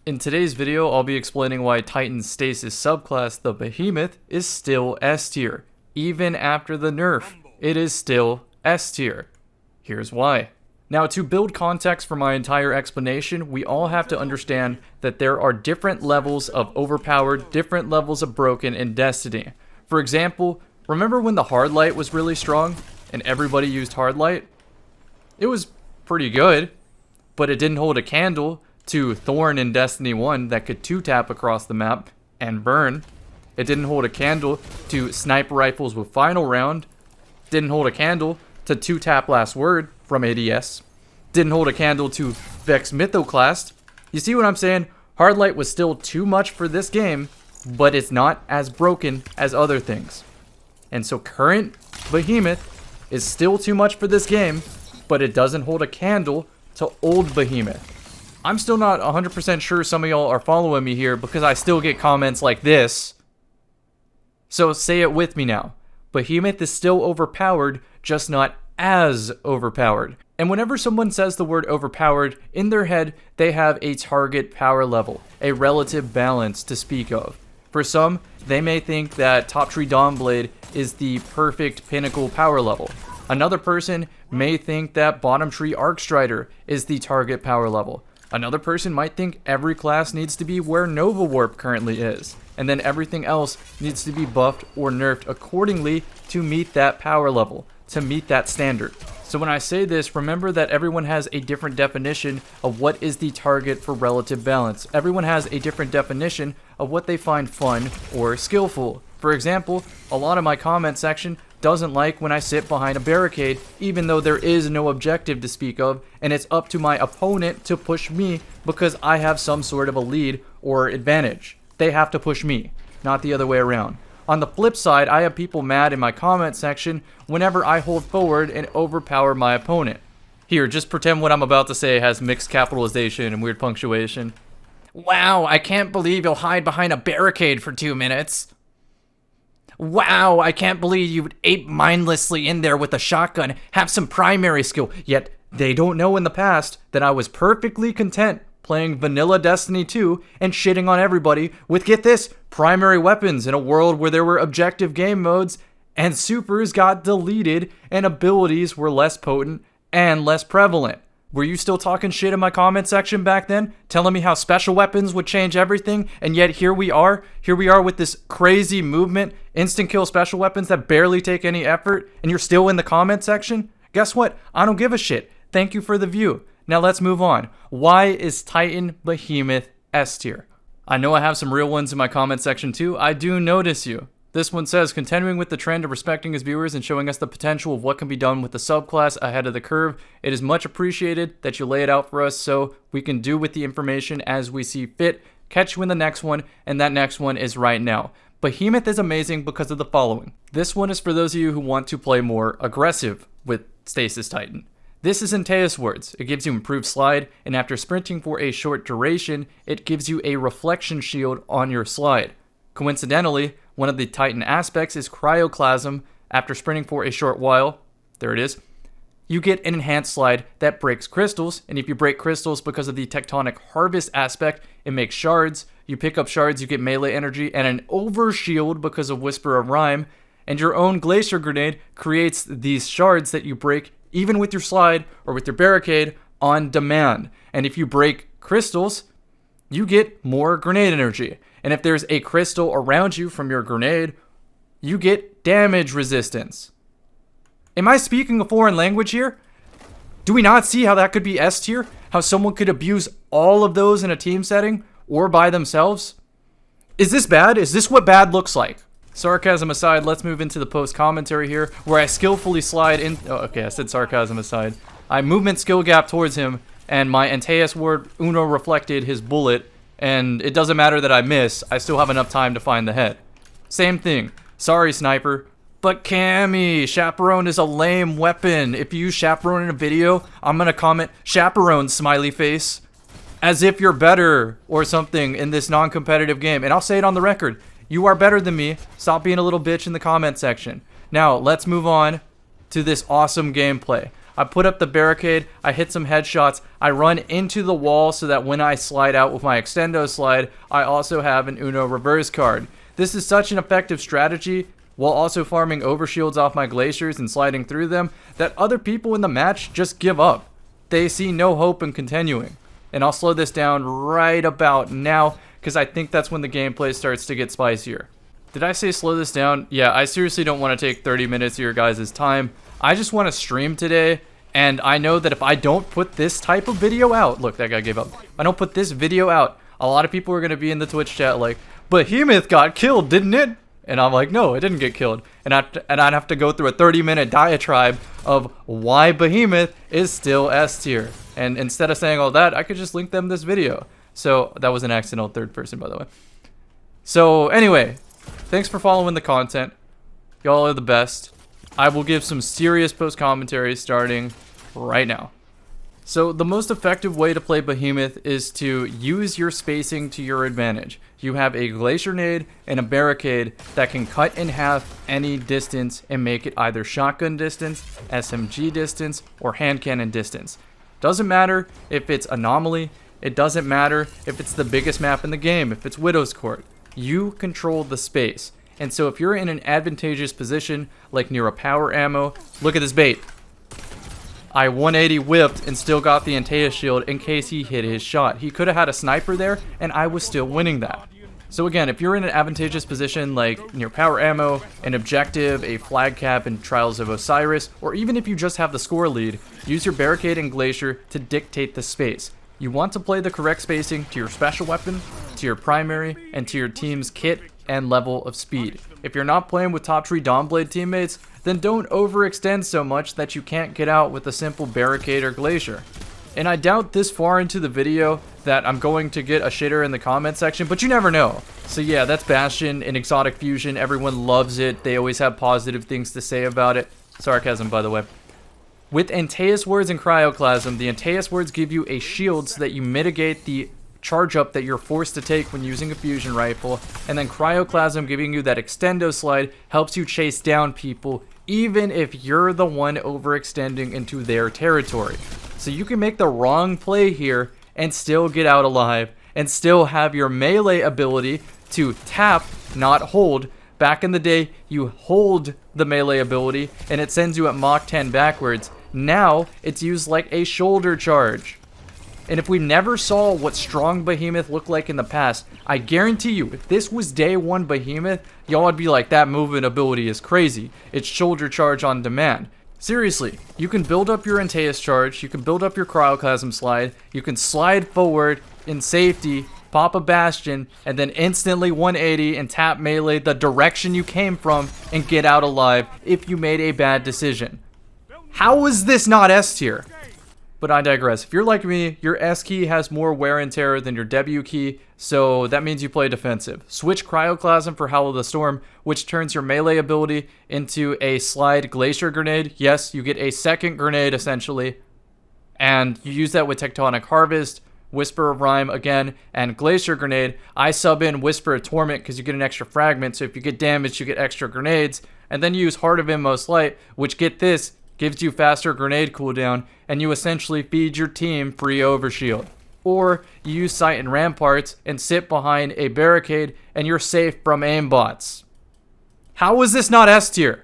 In today's video, I'll be explaining why Titan's Stasis subclass, the Behemoth, is still S tier. Even after the nerf, it is still S tier. Here's why. Now, to build context for my entire explanation, we all have to understand that there are different levels of overpowered, different levels of broken in Destiny. For example, remember when the hard light was really strong and everybody used hard light? It was pretty good, but it didn't hold a candle to Thorn in Destiny 1 that could 2-tap across the map and burn. It didn't hold a candle to sniper rifles with final round. Didn't hold a candle to 2-tap last word from ADS. Didn't hold a candle to Vex Mythoclast. You see what I'm saying? Hardlight was still too much for this game, but it's not as broken as other things. And so current Behemoth is still too much for this game, but it doesn't hold a candle to old Behemoth. I'm still not 100% sure some of y'all are following me here because I still get comments like this. So say it with me now. Behemoth is still overpowered, just not as overpowered. And whenever someone says the word overpowered, in their head, they have a target power level, a relative balance to speak of. For some, they may think that Top Tree Dawnblade is the perfect pinnacle power level. Another person may think that Bottom Tree Arcstrider is the target power level. Another person might think every class needs to be where Nova Warp currently is, and then everything else needs to be buffed or nerfed accordingly to meet that power level, to meet that standard. So when I say this, remember that everyone has a different definition of what is the target for relative balance. Everyone has a different definition of what they find fun or skillful. For example, a lot of my comment section doesn't like when I sit behind a barricade, even though there is no objective to speak of, and it's up to my opponent to push me because I have some sort of a lead or advantage. They have to push me, not the other way around. On the flip side, I have people mad in my comment section whenever I hold forward and overpower my opponent. Here, just pretend what I'm about to say has mixed capitalization and weird punctuation. Wow, I can't believe you'll hide behind a barricade for 2 minutes. Wow, I can't believe you would ape mindlessly in there with a shotgun, have some primary skill, yet they don't know in the past that I was perfectly content playing vanilla Destiny 2 and shitting on everybody with, get this, primary weapons in a world where there were objective game modes and supers got deleted and abilities were less potent and less prevalent. Were you still talking shit in my comment section back then, telling me how special weapons would change everything, and yet here we are with this crazy movement, instant kill special weapons that barely take any effort, and you're still in the comment section? Guess what? I don't give a shit. Thank you for the view. Now let's move on. Why is Titan Behemoth S tier? I know I have some real ones in my comment section too. I do notice you. This one says, continuing with the trend of respecting his viewers and showing us the potential of what can be done with the subclass ahead of the curve, it is much appreciated that you lay it out for us so we can do with the information as we see fit. Catch you in the next one, and that next one is right now. Behemoth is amazing because of the following. This one is for those of you who want to play more aggressive with Stasis Titan. This is in Teus words. It gives you improved slide, and after sprinting for a short duration, it gives you a reflection shield on your slide. Coincidentally, one of the Titan aspects is Cryoclasm. After sprinting for a short while, there it is, you get an enhanced slide that breaks crystals, and if you break crystals because of the Tectonic Harvest aspect, it makes shards. You pick up shards, you get melee energy, and an overshield because of Whisper of Rhyme, and your own Glacier Grenade creates these shards that you break even with your slide or with your barricade on demand. And if you break crystals, you get more grenade energy. And if there's a crystal around you from your grenade, you get damage resistance. Am I speaking a foreign language here? Do we not see how that could be S tier? How someone could abuse all of those in a team setting or by themselves? Is this bad? Is this what bad looks like? Sarcasm aside, let's move into the post commentary here where I skillfully slide in. Oh, okay, I said sarcasm aside. I movement skill gap towards him and my Antaeus ward Uno reflected his bullet. And it doesn't matter that I miss, I still have enough time to find the head. Same thing. Sorry, sniper. But Cammy, Chaperone is a lame weapon. If you use Chaperone in a video, I'm gonna comment, Chaperone, smiley face. As if you're better or something in this non-competitive game. And I'll say it on the record. You are better than me. Stop being a little bitch in the comment section. Now, let's move on to this awesome gameplay. I put up the barricade, I hit some headshots, I run into the wall so that when I slide out with my extendo slide, I also have an Uno reverse card. This is such an effective strategy, while also farming overshields off my glaciers and sliding through them, that other people in the match just give up. They see no hope in continuing. And I'll slow this down right about now, because I think that's when the gameplay starts to get spicier. Did I say slow this down? Yeah, I seriously don't want to take 30 minutes of your guys' time. I just want to stream today, and I know that if I don't put this type of video out, look, that guy gave up. If I don't put this video out, a lot of people are going to be in the Twitch chat like, Behemoth got killed, didn't it? And I'm like, no, it didn't get killed. And I'd have to go through a 30-minute diatribe of why Behemoth is still S tier. And instead of saying all that, I could just link them this video. So that was an accidental third person, by the way. So anyway, thanks for following the content. Y'all are the best. I will give some serious post-commentary starting right now. So the most effective way to play Behemoth is to use your spacing to your advantage. You have a glacier nade and a barricade that can cut in half any distance and make it either shotgun distance, SMG distance, or hand cannon distance. Doesn't matter if it's Anomaly, it doesn't matter if it's the biggest map in the game, if it's Widow's Court. You control the space. And so if you're in an advantageous position, like near a power ammo, look at this bait. I 180 whipped and still got the Antaeus shield in case he hit his shot. He could have had a sniper there, and I was still winning that. So again, if you're in an advantageous position like near power ammo, an objective, a flag cap in Trials of Osiris, or even if you just have the score lead, use your barricade and glacier to dictate the space. You want to play the correct spacing to your special weapon, to your primary, and to your team's kit and level of speed. If you're not playing with top tree Dawnblade teammates, then don't overextend so much that you can't get out with a simple barricade or glacier. And I doubt this far into the video that I'm going to get a shitter in the comment section, but you never know. So yeah, that's Bastion in Exotic Fusion. Everyone loves it. They always have positive things to say about it. Sarcasm, by the way. With Antaeus Words and Cryoclasm, the Antaeus Words give you a shield so that you mitigate the charge up that you're forced to take when using a fusion rifle, and then Cryoclasm giving you that extendo slide helps you chase down people even if you're the one overextending into their territory. So you can make the wrong play here and still get out alive and still have your melee ability to tap, not hold. Back in the day, you hold the melee ability and it sends you at Mach 10 backwards. Now it's used like a shoulder charge. And if we never saw what strong Behemoth looked like in the past, I guarantee you, if this was day one Behemoth, y'all would be like, that movement ability is crazy. It's shoulder charge on demand. Seriously, you can build up your Antaeus charge, you can build up your Cryoclasm slide, you can slide forward in safety, pop a Bastion, and then instantly 180 and tap melee the direction you came from and get out alive if you made a bad decision. How is this not S tier? But I digress. If you're like me, your S key has more wear and tear than your W key, so that means you play defensive. Switch Cryoclasm for Howl of the Storm, which turns your melee ability into a slide glacier grenade. Yes, you get a second grenade essentially, and you use that with Tectonic Harvest, Whisper of Rhyme again, and Glacier Grenade. I sub in Whisper of Torment because you get an extra fragment, so if you get damaged, you get extra grenades, and then you use Heart of Inmost Light, which, get this, gives you faster grenade cooldown, and you essentially feed your team free overshield. Or you use Sight and Ramparts and sit behind a barricade and you're safe from aimbots. How is this not S tier?